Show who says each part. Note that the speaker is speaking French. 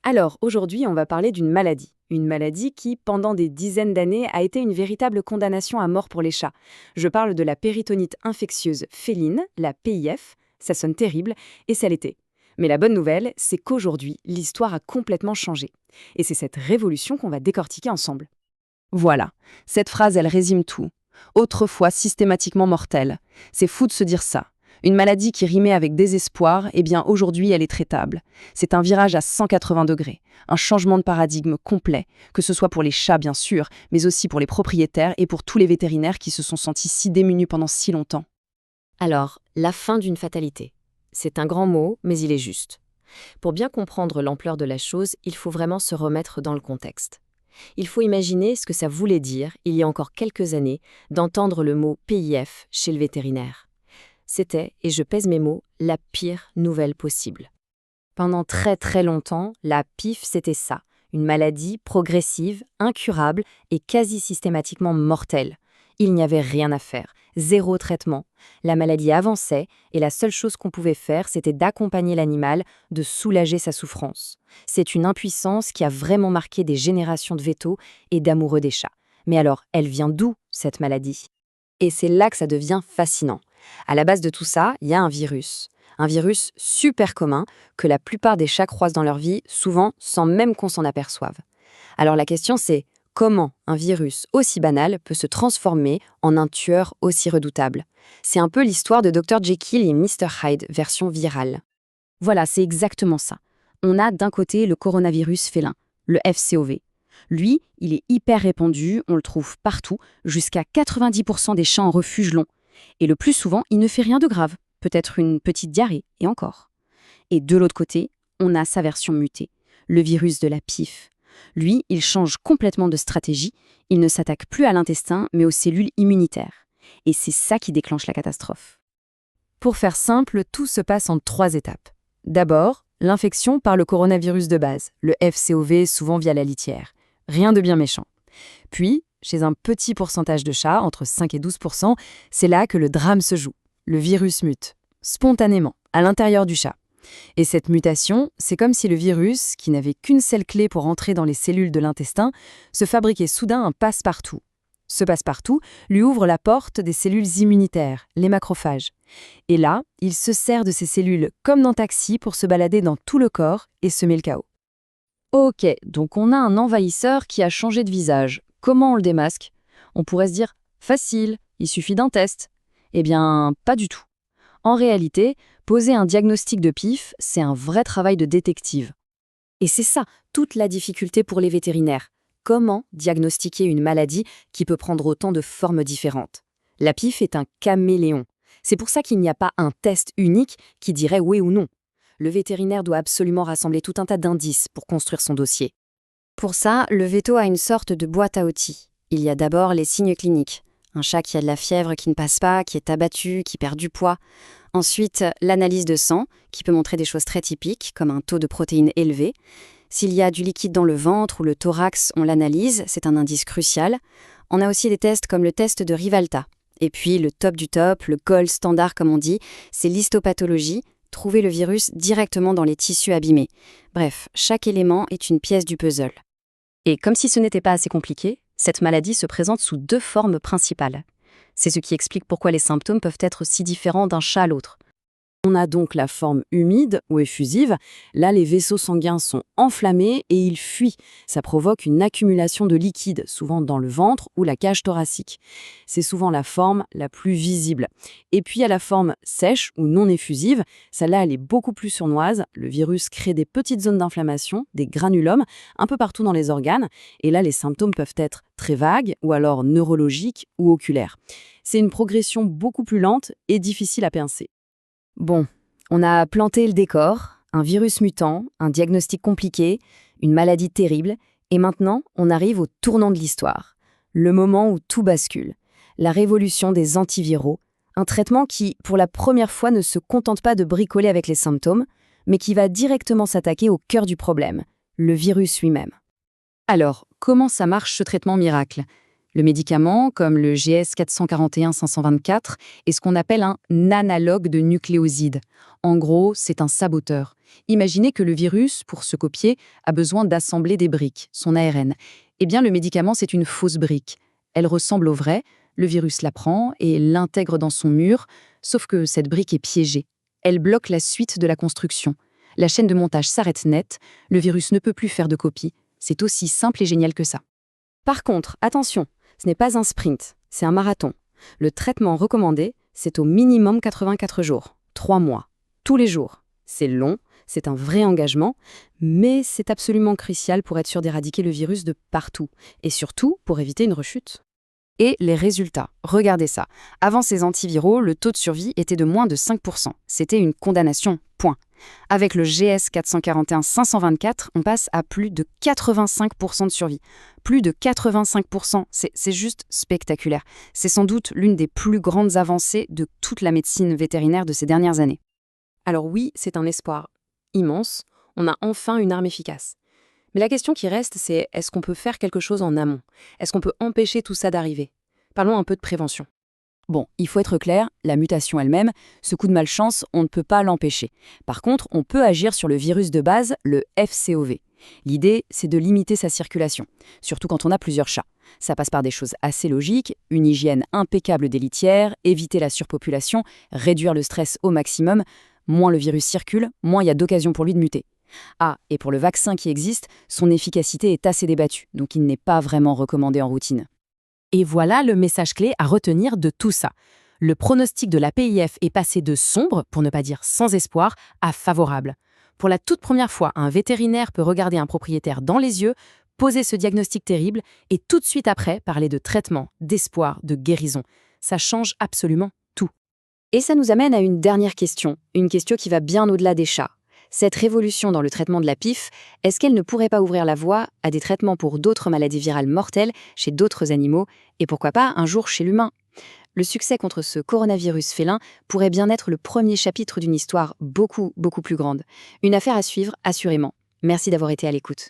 Speaker 1: Alors, aujourd'hui, on va parler d'une maladie. Une maladie qui, pendant des dizaines d'années, a été une véritable condamnation à mort pour les chats. Je parle de la péritonite infectieuse féline, la PIF. Ça sonne terrible, et ça l'était. Mais la bonne nouvelle, c'est qu'aujourd'hui, l'histoire a complètement changé. Et c'est cette révolution qu'on va décortiquer ensemble.
Speaker 2: Voilà, cette phrase, elle résume tout. Autrefois systématiquement mortelle. C'est fou de se dire ça. Une maladie qui rimait avec désespoir, eh bien aujourd'hui elle est traitable. C'est un virage à 180 degrés, un changement de paradigme complet, que ce soit pour les chats bien sûr, mais aussi pour les propriétaires et pour tous les vétérinaires qui se sont sentis si démunis pendant si longtemps.
Speaker 1: Alors, la fin d'une fatalité. C'est un grand mot, mais il est juste. Pour bien comprendre l'ampleur de la chose, il faut vraiment se remettre dans le contexte. Il faut imaginer ce que ça voulait dire, il y a encore quelques années, d'entendre le mot PIF chez le vétérinaire. C'était, et je pèse mes mots, la pire nouvelle possible. Pendant très très longtemps, la PIF c'était ça, une maladie progressive, incurable et quasi systématiquement mortelle. Il n'y avait rien à faire, zéro traitement. La maladie avançait et la seule chose qu'on pouvait faire, c'était d'accompagner l'animal, de soulager sa souffrance. C'est une impuissance qui a vraiment marqué des générations de vétos et d'amoureux des chats. Mais alors, elle vient d'où, cette maladie? Et c'est là que ça devient fascinant. À la base de tout ça, il y a un virus. Un virus super commun que la plupart des chats croisent dans leur vie, souvent sans même qu'on s'en aperçoive. Alors la question c'est, comment un virus aussi banal peut se transformer en un tueur aussi redoutable? C'est un peu l'histoire de Dr Jekyll et Mr Hyde, version virale.
Speaker 2: Voilà, c'est exactement ça. On a d'un côté le coronavirus félin, le FCOV. Lui, il est hyper répandu, on le trouve partout, jusqu'à 90% des chats en refuge l'ont. Et le plus souvent, il ne fait rien de grave, peut-être une petite diarrhée, et encore. Et de l'autre côté, on a sa version mutée, le virus de la PIF. Lui, il change complètement de stratégie, il ne s'attaque plus à l'intestin, mais aux cellules immunitaires. Et c'est ça qui déclenche la catastrophe. Pour faire simple, tout se passe en 3 étapes. D'abord, l'infection par le coronavirus de base, le FCOV, souvent via la litière. Rien de bien méchant. Puis, chez un petit pourcentage de chats, entre 5 et 12%, c'est là que le drame se joue. Le virus mute, spontanément, à l'intérieur du chat. Et cette mutation, c'est comme si le virus, qui n'avait qu'une seule clé pour entrer dans les cellules de l'intestin, se fabriquait soudain un passe-partout. Ce passe-partout lui ouvre la porte des cellules immunitaires, les macrophages. Et là, il se sert de ces cellules comme dans Taxi pour se balader dans tout le corps et semer le chaos. Ok, donc on a un envahisseur qui a changé de visage. Comment on le démasque? On pourrait se dire « facile, il suffit d'un test ». Eh bien, pas du tout. En réalité, poser un diagnostic de PIF, c'est un vrai travail de détective.
Speaker 1: Et c'est ça, toute la difficulté pour les vétérinaires. Comment diagnostiquer une maladie qui peut prendre autant de formes différentes? La PIF est un caméléon. C'est pour ça qu'il n'y a pas un test unique qui dirait oui ou non. Le vétérinaire doit absolument rassembler tout un tas d'indices pour construire son dossier. Pour ça, le véto a une sorte de boîte à outils. Il y a d'abord les signes cliniques. Un chat qui a de la fièvre qui ne passe pas, qui est abattu, qui perd du poids. Ensuite, l'analyse de sang, qui peut montrer des choses très typiques, comme un taux de protéines élevé. S'il y a du liquide dans le ventre ou le thorax, on l'analyse, c'est un indice crucial. On a aussi des tests comme le test de Rivalta. Et puis, le top du top, le gold standard comme on dit, c'est l'histopathologie, trouver le virus directement dans les tissus abîmés. Bref, chaque élément est une pièce du puzzle.
Speaker 2: Et comme si ce n'était pas assez compliqué, cette maladie se présente sous 2 formes principales. C'est ce qui explique pourquoi les symptômes peuvent être si différents d'un chat à l'autre. On a donc la forme humide ou effusive. Là, les vaisseaux sanguins sont enflammés et ils fuient. Ça provoque une accumulation de liquide, souvent dans le ventre ou la cage thoracique. C'est souvent la forme la plus visible. Et puis, il y a la forme sèche ou non effusive. Celle-là, elle est beaucoup plus sournoise. Le virus crée des petites zones d'inflammation, des granulomes, un peu partout dans les organes. Et là, les symptômes peuvent être très vagues ou alors neurologiques ou oculaires. C'est une progression beaucoup plus lente et difficile à pincer.
Speaker 1: Bon, on a planté le décor, un virus mutant, un diagnostic compliqué, une maladie terrible, et maintenant, on arrive au tournant de l'histoire. Le moment où tout bascule. La révolution des antiviraux, un traitement qui, pour la première fois, ne se contente pas de bricoler avec les symptômes, mais qui va directement s'attaquer au cœur du problème, le virus lui-même. Alors, comment ça marche ce traitement miracle?
Speaker 2: Le médicament, comme le GS 441-524, est ce qu'on appelle un analogue de nucléoside. En gros, c'est un saboteur. Imaginez que le virus, pour se copier, a besoin d'assembler des briques, son ARN. Eh bien, le médicament, c'est une fausse brique. Elle ressemble au vrai, le virus la prend et l'intègre dans son mur, sauf que cette brique est piégée. Elle bloque la suite de la construction. La chaîne de montage s'arrête net, le virus ne peut plus faire de copie. C'est aussi simple et génial que ça.
Speaker 1: Par contre, attention, ce n'est pas un sprint, c'est un marathon. Le traitement recommandé, c'est au minimum 84 jours, 3 mois, tous les jours. C'est long, c'est un vrai engagement, mais c'est absolument crucial pour être sûr d'éradiquer le virus de partout, et surtout pour éviter une rechute.
Speaker 2: Et les résultats, regardez ça. Avant ces antiviraux, le taux de survie était de moins de 5%. C'était une condamnation, point. Avec le GS 441-524, on passe à plus de 85% de survie. Plus de 85%, c'est juste spectaculaire. C'est sans doute l'une des plus grandes avancées de toute la médecine vétérinaire de ces dernières années.
Speaker 1: Alors oui, c'est un espoir immense, on a enfin une arme efficace. Mais la question qui reste, c'est est-ce qu'on peut faire quelque chose en amont? Est-ce qu'on peut empêcher tout ça d'arriver? Parlons un peu de prévention.
Speaker 2: Bon, il faut être clair, la mutation elle-même, ce coup de malchance, on ne peut pas l'empêcher. Par contre, on peut agir sur le virus de base, le FCOV. L'idée, c'est de limiter sa circulation, surtout quand on a plusieurs chats. Ça passe par des choses assez logiques, une hygiène impeccable des litières, éviter la surpopulation, réduire le stress au maximum. Moins le virus circule, moins il y a d'occasions pour lui de muter. Ah, et pour le vaccin qui existe, son efficacité est assez débattue, donc il n'est pas vraiment recommandé en routine.
Speaker 3: Et voilà le message clé à retenir de tout ça. Le pronostic de la PIF est passé de sombre, pour ne pas dire sans espoir, à favorable. Pour la toute première fois, un vétérinaire peut regarder un propriétaire dans les yeux, poser ce diagnostic terrible et tout de suite après parler de traitement, d'espoir, de guérison. Ça change absolument tout.
Speaker 2: Et ça nous amène à une dernière question, une question qui va bien au-delà des chats. Cette révolution dans le traitement de la PIF, est-ce qu'elle ne pourrait pas ouvrir la voie à des traitements pour d'autres maladies virales mortelles chez d'autres animaux et pourquoi pas un jour chez l'humain? Le succès contre ce coronavirus félin pourrait bien être le premier chapitre d'une histoire beaucoup plus grande. Une affaire à suivre, assurément. Merci d'avoir été à l'écoute.